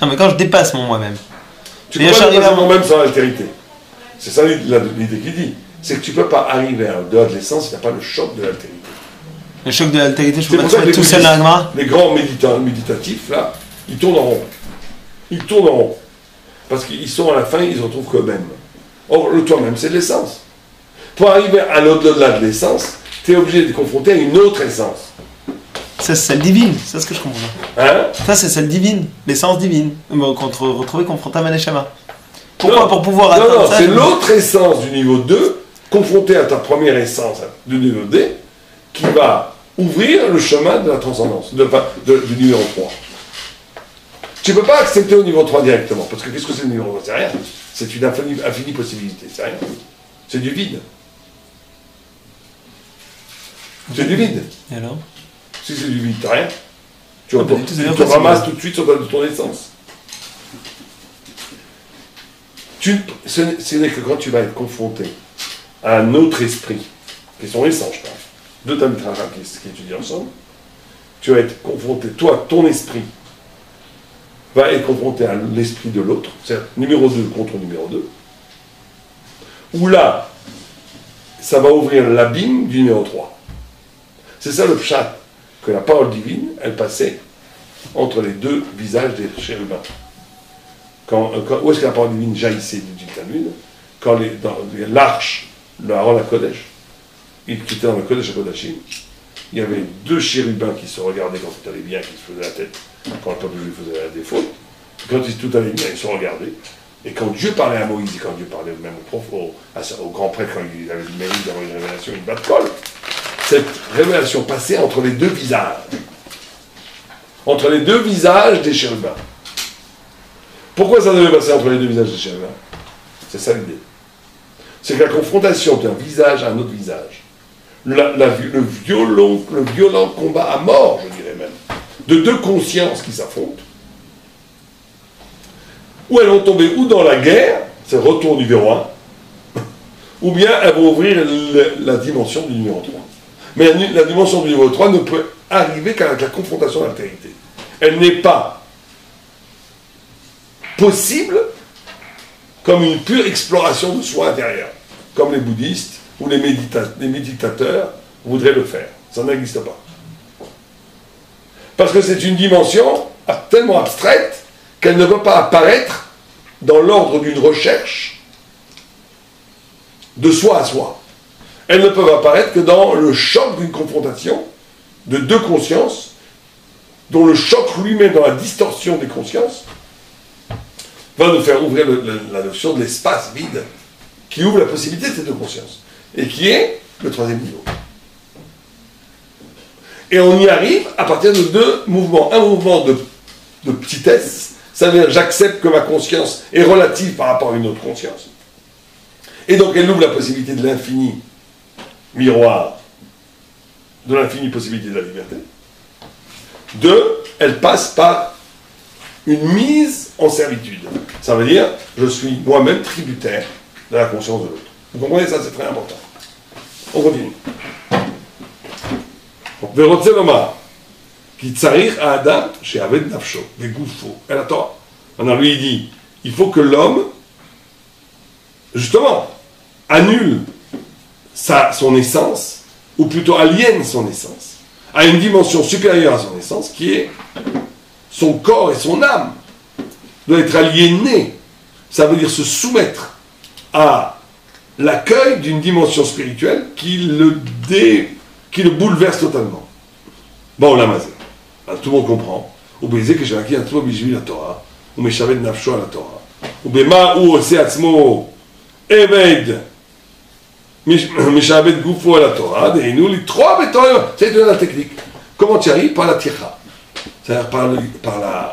Non, mais quand je dépasse mon moi-même. Tu peux pas dépasser moi-même sans l'altérité. C'est ça l'idée qu'il dit. C'est que tu peux pas arriver à au-delà de l'essence s'il n'y a pas le choc de l'altérité. Le choc de l'altérité, je peux pas trouver tout seul dans la Gemara. Les grands méditatifs, là, ils tournent en rond. Ils tournent en rond. Parce qu'ils sont à la fin, ils se retrouvent qu'eux-mêmes. Or, le toi-même, c'est de l'essence. Pour arriver à l'au-delà de l'essence, tu es obligé de te confronter à une autre essence. Ça, c'est celle divine, c'est ce que je comprends. Hein? Ça, c'est celle divine, l'essence divine. Retrouver confronté à Maneshama. Pourquoi? Pour pouvoir atteindre non, ça. C'est l'autre essence du niveau 2, confrontée à ta première essence du niveau D, qui va ouvrir le chemin de la transcendance, du numéro 3. Tu ne peux pas accepter au niveau 3 directement, parce que qu'est-ce que c'est le numéro 3? C'est rien. C'est une infinie possibilité, c'est rien. C'est du vide. C'est du vide. Et alors? Si c'est du vide, t'as rien. Tu te ramasses tout de suite sur ton essence. Ce n'est que quand tu vas être confronté à un autre esprit, qui est son essence, je parle, deux Talmid qui étudient ensemble, tu vas être confronté, toi, ton esprit, va être confronté à l'esprit de l'autre, c'est-à-dire numéro 2 contre numéro 2, où là, ça va ouvrir l'abîme du numéro 3. C'est ça le pshat, que la parole divine, elle passait entre les deux visages des chérubins. Où est-ce que la parole divine jaillissait du Talmud? Quand dans l'arche, le Haron HaKodesh, qui était dans le Kodesh HaKodashim, il y avait deux chérubins qui se regardaient quand tout allait bien, qui se faisaient la tête, quand le peuple juif faisait des fautes. Quand tout allait bien, ils se regardaient. Et quand Dieu parlait à Moïse, et quand Dieu parlait même au grand prêtre, quand il avait le mérite d'avoir une révélation, une batte colle, cette révélation passait entre les deux visages. Entre les deux visages des chérubins. Pourquoi ça devait passer entre les deux visages des chérubins? C'est ça l'idée. C'est que la confrontation d'un visage à un autre visage, le violent combat à mort, je dirais même, de deux consciences qui s'affrontent, où elles vont tomber ou dans la guerre, c'est le retour du numéro 1, ou bien elles vont ouvrir la dimension du numéro 3. Mais la dimension du numéro 3 ne peut arriver qu'avec la confrontation d'altérité. Elle n'est pas possible comme une pure exploration de soi intérieur, comme les bouddhistes ou les méditateurs voudraient le faire. Ça n'existe pas. Parce que c'est une dimension tellement abstraite qu'elle ne peut pas apparaître dans l'ordre d'une recherche de soi à soi. Elles ne peuvent apparaître que dans le choc d'une confrontation de deux consciences, dont le choc lui-même dans la distorsion des consciences va nous faire ouvrir la notion de l'espace vide qui ouvre la possibilité de ces deux consciences et qui est le troisième niveau. Et on y arrive à partir de deux mouvements. Un mouvement de petitesse, ça veut dire j'accepte que ma conscience est relative par rapport à une autre conscience. Et donc elle ouvre la possibilité de l'infini miroir, de l'infinie possibilité de la liberté. Deux, elle passe par une mise en servitude. Ça veut dire, je suis moi-même tributaire de la conscience de l'autre. Vous comprenez ça, c'est très important. On continue. Verotze Lomar, qui tsarir à Adam, chez Aved Nafsho, des Goufo, elle attend. Maintenant, lui, il dit, il faut que l'homme, justement, annule son essence, ou plutôt aliène son essence, à une dimension supérieure à son essence, qui est son corps et son âme, doit être aliéné. Ça veut dire se soumettre à l'accueil d'une dimension spirituelle qui le bouleverse totalement. Bon, la mazé. Tout le monde comprend. Ou baiser que j'ai acquis un tout bijou la Torah, ou mes chavets de nafsho à la Torah. Ou bema ou ose atzmo eved mes chavets de goufo à la Torah, et nous les trois bétons. C'est la technique. Comment tu arrives? Par la tircha. C'est-à-dire par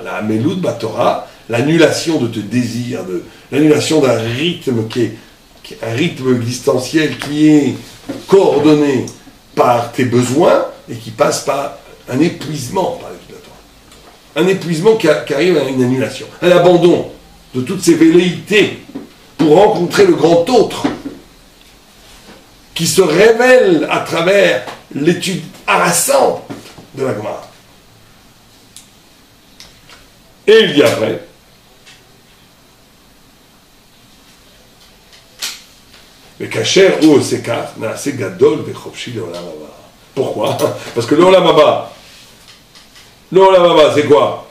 la meloud Torah, l'annulation de tes désirs, l'annulation d'un rythme qui est un rythme existentiel qui est coordonné par tes besoins et qui passe par un épuisement par l'étude de la Torah. Un épuisement qui arrive à une annulation, un abandon de toutes ces velléités pour rencontrer le grand autre qui se révèle à travers l'étude harassante de la Gemara. Et il dit après, Mais Kacher ou Sekar, Naase Gadol Vechopshi Leolam Haba. Pourquoi? Parce que l'Olam Haba, c'est quoi?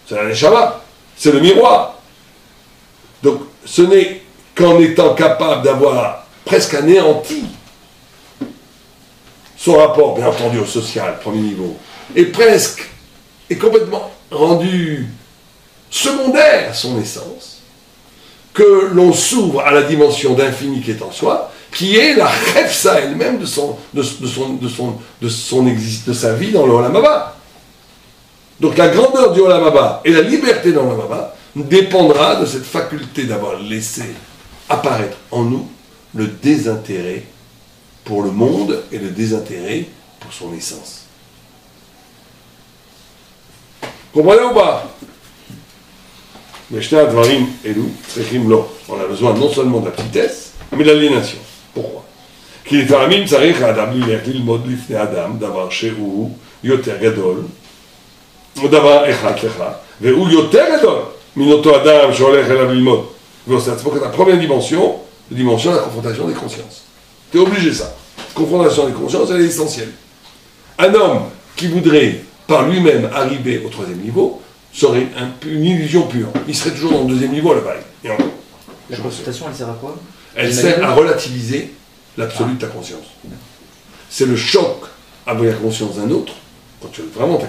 C'est la Neshama, c'est le miroir. Donc, ce n'est qu'en étant capable d'avoir presque anéanti son rapport, bien entendu, au social, premier niveau, et presque, et complètement rendu secondaire à son essence, que l'on s'ouvre à la dimension d'infini qui est en soi, qui est la refsa elle-même de sa vie dans le Olam Haba. Donc la grandeur du Olam Haba et la liberté dans le Olam Haba dépendra de cette faculté d'avoir laissé apparaître en nous le désintérêt pour le monde et le désintérêt pour son essence. Comprenez ou pas? On a besoin non seulement de la petitesse, mais de l'aliénation. Pourquoi? כי לפעמים צריך האדם ללמוד לפני אדם דבר שהוא יותר גדול, או דבר אחד לך, והוא יותר גדול מן אותו אדם שהולך אליו ללמוד. ועושה עצמו que la première dimension, la dimension de la confrontation des consciences. Tu es obligé ça. Confrontation des consciences, elle est essentielle. Un homme qui voudrait par lui-même arriver au troisième niveau serait une illusion pure. Il serait toujours dans le deuxième niveau là-bas. La consultation, elle sert à quoi? Elle sert à relativiser l'absolu de ta conscience. C'est le choc avec la conscience d'un autre, quand tu vraiment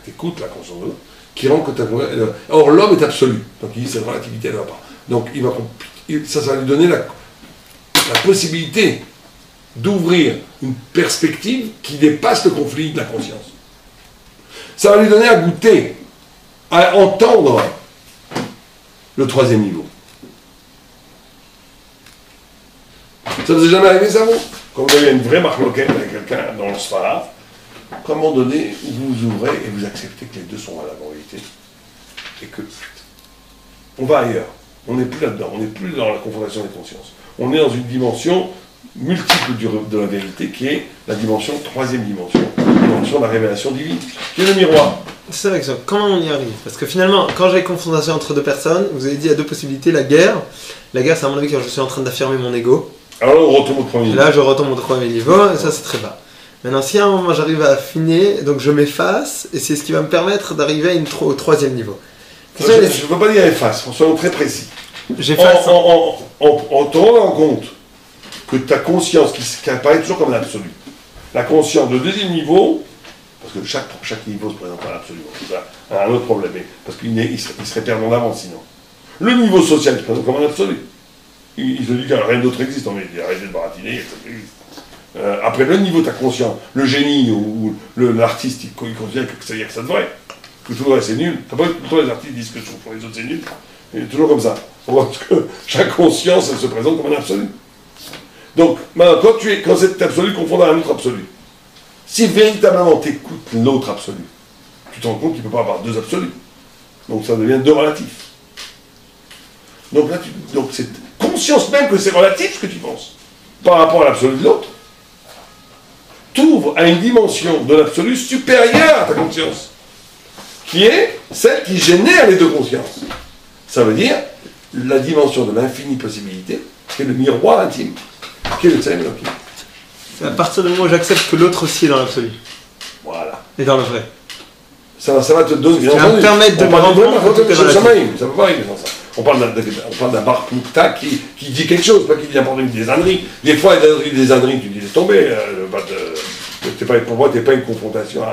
écoutes la conscience de l'autre, qui rend que ta conscience... Or, l'homme est absolu. Donc, il dit cette relativité, elle ne va pas. Donc, ça va lui donner la possibilité d'ouvrir une perspective qui dépasse le conflit de la conscience. Ça va lui donner à goûter, à entendre le troisième niveau. Ça ne vous est jamais arrivé, ça, vous? Quand vous avez une vraie marloquette avec quelqu'un dans le sphara, à un moment donné, vous vous ouvrez et vous acceptez que les deux sont à la vérité. Et que, on va ailleurs. On n'est plus là-dedans. On n'est plus dans la confrontation des consciences. On est dans une dimension multiple de la vérité, qui est la troisième dimension, la dimension de la révélation divine, qui est le miroir. C'est ça, exemple. Comment on y arrive? Parce que finalement, quand j'ai confrontation entre deux personnes, vous avez dit il y a deux possibilités. La guerre, c'est à mon avis quand je suis en train d'affirmer mon ego. Alors là, on retombe au premier niveau. Là, je retombe au premier niveau, et ça, c'est très bas. Maintenant, si à un moment j'arrive à affiner, donc je m'efface, et c'est ce qui va me permettre d'arriver au troisième niveau. Je ne veux pas dire efface, soyons très précis. J'efface. En te rendant compte que ta conscience, qui apparaît toujours comme l'absolu, la conscience de deuxième niveau, parce que chaque niveau se présente à l'absolu, c'est un autre problème, parce qu'il serait perdant d'avance sinon. Le niveau social se présente comme un absolu. Il se dit que rien d'autre existe, mais il a arrêté de baratiner, ça existe. Après, le niveau de ta conscience, le génie ou l'artiste, il considère que ça y est que ça devrait, que tout le reste c'est nul. T'as pas tous les artistes disent que pour les autres c'est nul, et toujours comme ça. Parce que chaque conscience, elle se présente comme un absolu. Donc, maintenant, quand cet absolu confond à un autre absolu, si véritablement tu écoutes l'autre absolu, tu te rends compte qu'il ne peut pas avoir deux absolus. Donc ça devient deux relatifs. Donc là, c'est conscience même que c'est relatif ce que tu penses, par rapport à l'absolu de l'autre, t'ouvre à une dimension de l'absolu supérieure à ta conscience, qui est celle qui génère les deux consciences. Ça veut dire la dimension de l'infinie possibilité, qui est le miroir intime, qui est le Tsem Elohim. C'est à partir du moment où j'accepte que l'autre aussi est dans l'absolu. Voilà. Et dans le vrai. Ça va te donner... Ça va me permettre de me rendre compte que tout est relatif. Ça ne peut pas arriver sans ça. On parle d'un Bar Plukta qui dit quelque chose, pas qui dit n'importe des âneries. Des fois, il y a des âneries, tu dis, laisse tomber. Pour moi, tu n'es pas une confrontation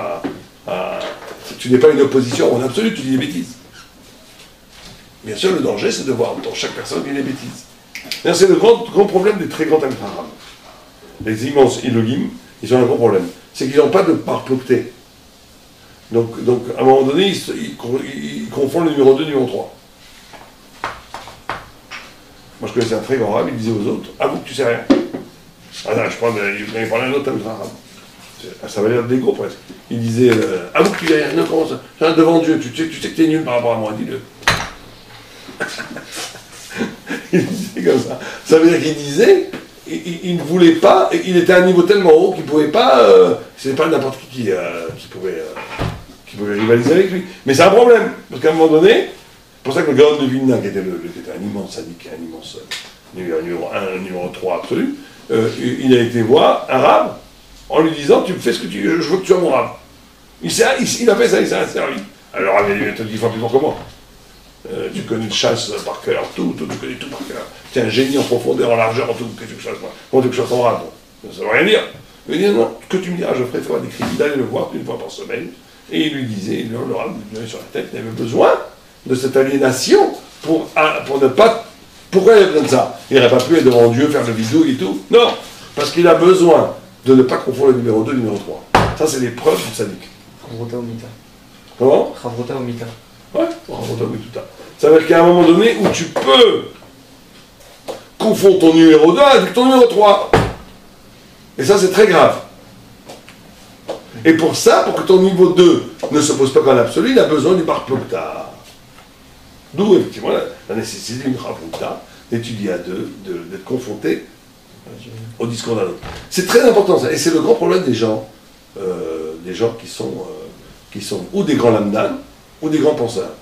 tu n'es pas une opposition en absolu, tu dis des bêtises. Bien sûr, le danger, c'est de voir dans chaque personne qu'il y a des bêtises. C'est le grand problème des très grands Tamid-Chacham. Les immenses Elohim, ils ont un gros problème. C'est qu'ils n'ont pas de Bar Plukta. Donc, à un moment donné, ils confondent le numéro 2 et le numéro 3. Moi, je connaissais un très grand rab, il disait aux autres, avoue que tu sais rien. Ah non, il m'avait parlé à un autre rab. Ça avait l'air de l'ego presque. Il disait, avoue que tu sais rien, non, comment ça? Devant Dieu, tu sais que tu es nul par rapport à moi, dis-le. Il disait comme ça. Ça veut dire qu'il disait, il ne voulait pas, il était à un niveau tellement haut qu'il ne pouvait pas, c'était pas n'importe qui pouvait rivaliser avec lui. Mais c'est un problème, parce qu'à un moment donné, c'est pour ça que le Gaon de Vilna, qui était un immense sadique, numéro 1, le numéro 3 absolu, il a été voir un rab en lui disant tu me fais ce que je veux que tu sois mon rab. Il a fait ça, il s'est servi. Alors il a dit, tu te dis fois plus fort que moi. Tu connais le chasse par cœur, tout, tu connais tout par cœur. Tu es un génie en profondeur, en largeur, en tout, qu'est-ce que tu fasses moi? Comment tu veux que je sois ton rab? Ça ne veut rien dire. Il lui dit non, ce que tu me diras, je ferai toi des cris, d'aller le voir une fois par semaine. Et il lui disait, le rab lui donnait sur la tête, il avait besoin de cette aliénation pour ne pas. Pourquoi il avait besoin de ça? Il n'aurait pas pu être devant Dieu, faire le vidéo et tout. Non, parce qu'il a besoin de ne pas confondre le numéro 2 et le numéro 3. Ça, c'est les preuves du sadique. Chavrota Omita. Comment? Chavrota Omita. Ouais, Chavrota Omita. Ça veut dire qu'à un moment donné où tu peux confondre ton numéro 2 avec ton numéro 3. Et ça, c'est très grave. Et pour ça, pour que ton niveau 2 ne se pose pas qu'en absolu, il a besoin du bar plukta. D'où, effectivement, la nécessité d'une rapunta, d'étudier à deux, d'être confronté au discours d'un autre. C'est très important, ça. Et c'est le grand problème des gens qui sont ou des grands lamdan, ou des grands penseurs.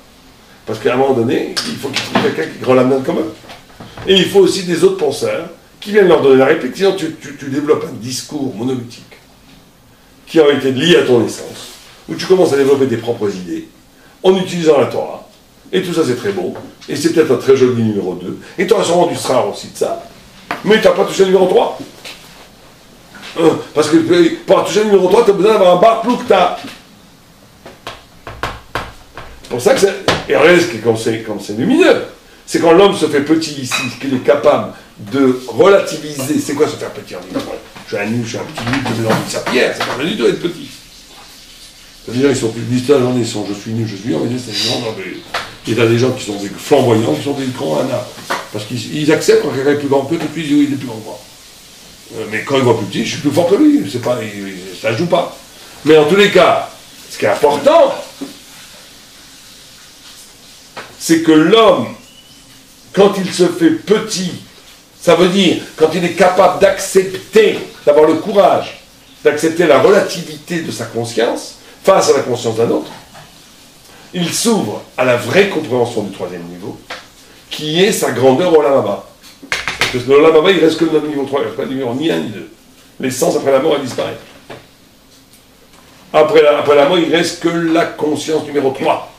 Parce qu'à un moment donné, il faut qu'ils trouvent quelqu'un qui est grand lamdan comme eux. Et il faut aussi des autres penseurs qui viennent leur donner la réplique. Sinon, tu développes un discours monolithique qui a été lié à ton essence, où tu commences à développer tes propres idées en utilisant la Torah. Et tout ça, c'est très beau. Et c'est peut-être un très joli numéro 2. Et tu auras sûrement du srar aussi de ça. Mais tu n'as pas touché le numéro 3. Parce que pour toucher le numéro 3, tu as besoin d'avoir un bar plukta. C'est pour ça que c'est. Et regardez comme c'est lumineux. C'est quand l'homme se fait petit ici, qu'il est capable de relativiser. C'est quoi se faire petit? On dit, je suis un nul, je suis un petit nul, je mets dans sa pierre. C'est pas du tout être petit. Les gens, ils sont plus disent la journée, ils sont je suis nul, c'est grand. Il y a des gens qui sont des flamboyants, qui sont des grands anards. Parce qu'ils acceptent quand quelqu'un est plus grand que eux, tout de suite, il est plus grand que moi. Mais quand il voit plus petit, je suis plus fort que lui. C'est pas, ça ne joue pas. Mais en tous les cas, ce qui est important, c'est que l'homme, quand il se fait petit, ça veut dire quand il est capable d'accepter, d'avoir le courage, d'accepter la relativité de sa conscience face à la conscience d'un autre, il s'ouvre à la vraie compréhension du troisième niveau, qui est sa grandeur au Olam. Parce que le Olam, il reste que le niveau 3, il ne reste pas le numéro ni 1 ni 2. L'essence après la mort, elle disparaît. Après la mort, il ne reste que la conscience numéro 3.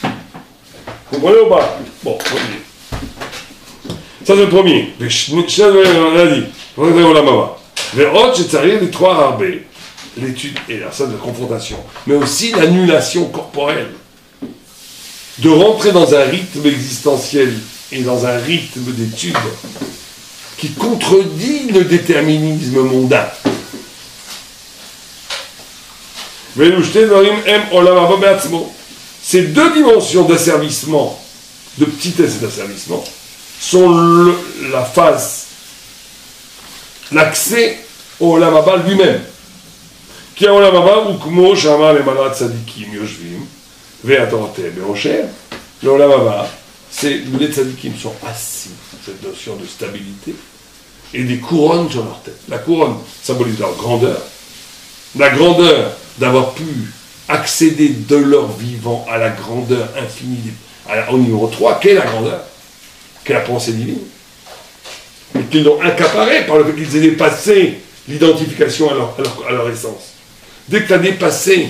Vous comprenez ou pas? Bon, ça c'est le premier. On a dit, Olam. C'est-à-dire les 3 rarbés. L'étude, et là, ça de la confrontation, mais aussi l'annulation corporelle. De rentrer dans un rythme existentiel et dans un rythme d'étude qui contredit le déterminisme mondain. Ces 2 dimensions d'asservissement, de petitesse et d'asservissement, sont la phase, l'accès au Olam Haba lui-même. Qui a Olam Haba ou Kmo Shama le Malat Tzadikim Yoshvim Ve'atoratem Be'osher. Le Olam Haba, c'est où les tzadikim sont assis, cette notion de stabilité, et des couronnes sur leur tête. La couronne symbolise leur grandeur. La grandeur d'avoir pu accéder de leur vivant à la grandeur infinie, au numéro 3, qu'est la grandeur, qu'est la pensée divine. Et qu'ils l'ont accaparé par le fait qu'ils aient dépassé l'identification à leur essence. Dès que tu as dépassé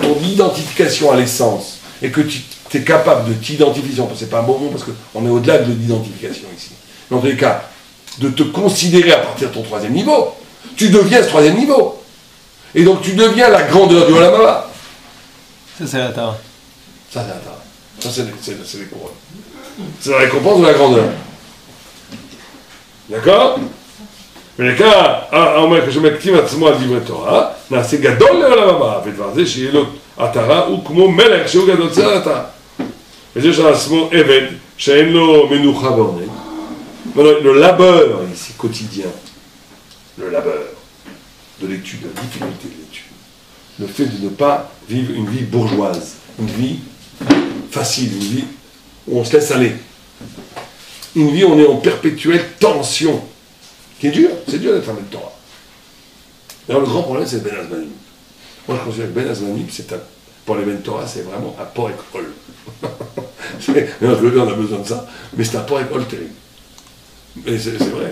ton identification à l'essence et que tu es capable de t'identifier, c'est pas un bon mot parce qu'on est au-delà de l'identification ici, mais en tous les cas, de te considérer à partir de ton 3e niveau, tu deviens ce 3e niveau. Et donc tu deviens la grandeur du Olam Haba. Ça, c'est la Tara. Ça, c'est la Tara. Ça, c'est les couronnes. C'est la récompense de la grandeur. D'accord? ולכן, אומר כשמקטים עצמו על דברי תורה, נעשה גדול לעולם הבא, ודבר זה שיהיה לו עטרה הוא כמו מלך שהוא גדול צר עטרה. וזה שעצמו עבד שאין לו מנוחה בעונג. Le labeur ici quotidien, le labeur de l'étude, la difficulté de l'étude, le fait de ne pas vivre une vie bourgeoise, une vie facile, une vie où on se laisse aller, une vie où on est en perpétuelle tension. C'est dur d'être un Ben Torah. D'ailleurs, le grand problème, c'est le Ben Azmanim. Moi, je considère que Ben Azmanim, pour les Ben Torah, c'est vraiment un port école. Notre bébé, on a besoin de ça, mais c'est un port école terrible. Mais c'est vrai,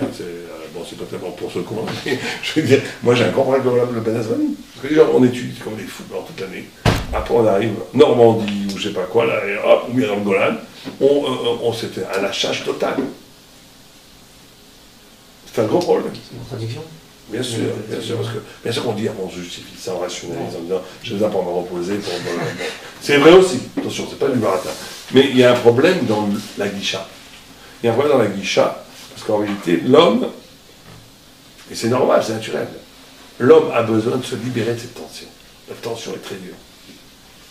bon, c'est pas tellement pour se convaincre, mais je veux dire, moi j'ai un grand problème avec le Benazvani. Parce que les gens, on étudie comme des fous pendant toute l'année. Après, on arrive en Normandie ou je sais pas quoi, là, et hop, on vient dans le Golan. C'était un lâchage total. C'est un gros problème. C'est une contradiction. Bien sûr, parce que bien sûr qu'on dit, on justifie ça, on rationalise en disant, je les ai pas me reposer pour. C'est vrai aussi, attention, c'est pas du baratin. Mais il y a un problème dans la guicha. Il y a un problème dans la guicha, parce qu'en réalité, l'homme, et c'est normal, c'est naturel, l'homme a besoin de se libérer de cette tension. La tension est très dure.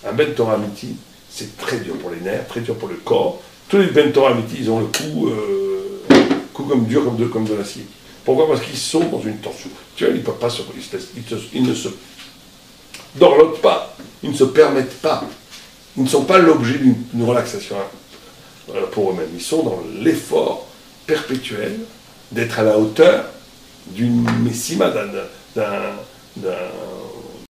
Un Ben Torah Amiti, c'est très dur pour les nerfs, très dur pour le corps. Tous les Ben Torah Amiti, ils ont le cou comme dur, comme de l'acier. Pourquoi? Parce qu'ils sont dans une tension. Tu vois, ils ne peuvent pas ils ne se dorlotent pas, ils ne se permettent pas. Ils ne sont pas l'objet d'une relaxation pour eux-mêmes. Ils sont dans l'effort perpétuel d'être à la hauteur d'une messima, d'un